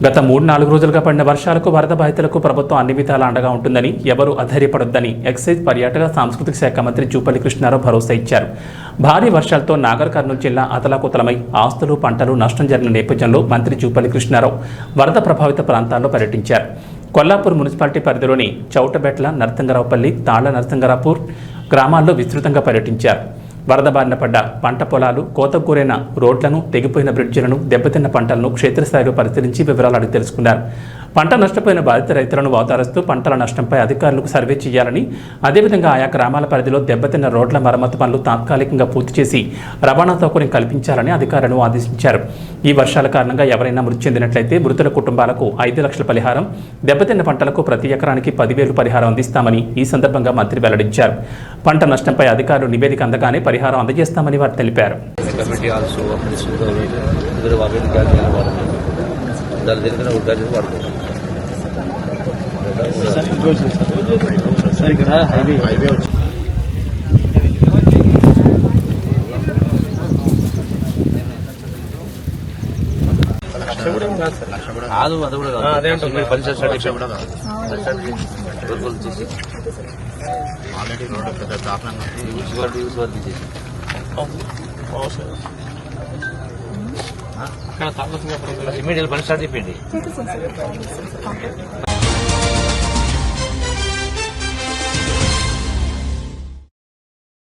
గత 3-4 రోజులుగా పడిన వర్షాలకు వరద బాధితులకు ప్రభుత్వం అన్ని విధాలా అండగా ఉంటుందని, ఎవరూ అధైర్యపడొద్దని ఎక్సైజ్, పర్యాటక, సాంస్కృతిక శాఖ మంత్రి జూపల్లి కృష్ణారావు భరోసా ఇచ్చారు. భారీ వర్షాలతో నాగర్ కర్నూలు జిల్లా అతలాకుతలమై ఆస్తులు, పంటలు నష్టం జరిగిన నేపథ్యంలో మంత్రి జూపల్లి కృష్ణారావు వరద ప్రభావిత ప్రాంతాల్లో పర్యటించారు. కొల్లాపూర్ మున్సిపాలిటీ పరిధిలోని చౌటబెట్ల, నరసింగరావుపల్లి, తాళ్ల నరసింగరాపూర్ గ్రామాల్లో విస్తృతంగా పర్యటించారు. వరద బారిన పడ్డ పంట పొలాలు, కోతకూరైన రోడ్లను, తెగిపోయిన బ్రిడ్జిలను, దెబ్బతిన్న పంటలను క్షేత్రస్థాయిలో పరిశీలించి వివరాలు అడిగి తెలుసుకున్నారు. పంట నష్టపోయిన బాధిత రైతులను ఓదారుస్తూ పంటల నష్టంపై అధికారులకు సర్వే చేయాలని, అదేవిధంగా ఆయా గ్రామాల పరిధిలో దెబ్బతిన్న రోడ్ల మరమ్మతు పనులు తాత్కాలికంగా పూర్తి చేసి రవాణా సౌకర్యం కల్పించాలని అధికారులను ఆదేశించారు. ఈ వర్షాల కారణంగా ఎవరైనా మృతి చెందినట్లయితే మృతుల కుటుంబాలకు 5 లక్షల పరిహారం, దెబ్బతిన్న పంటలకు ప్రతి ఎకరానికి 10,000 పరిహారం అందిస్తామని ఈ సందర్భంగా మంత్రి వెల్లడించారు. పంట నష్టంపై అధికారులు నివేదిక అందగానే పరిహారం అందజేస్తామని వారు తెలిపారు. ఇమీడియట్ పని స్టార్ట్ చేయండి.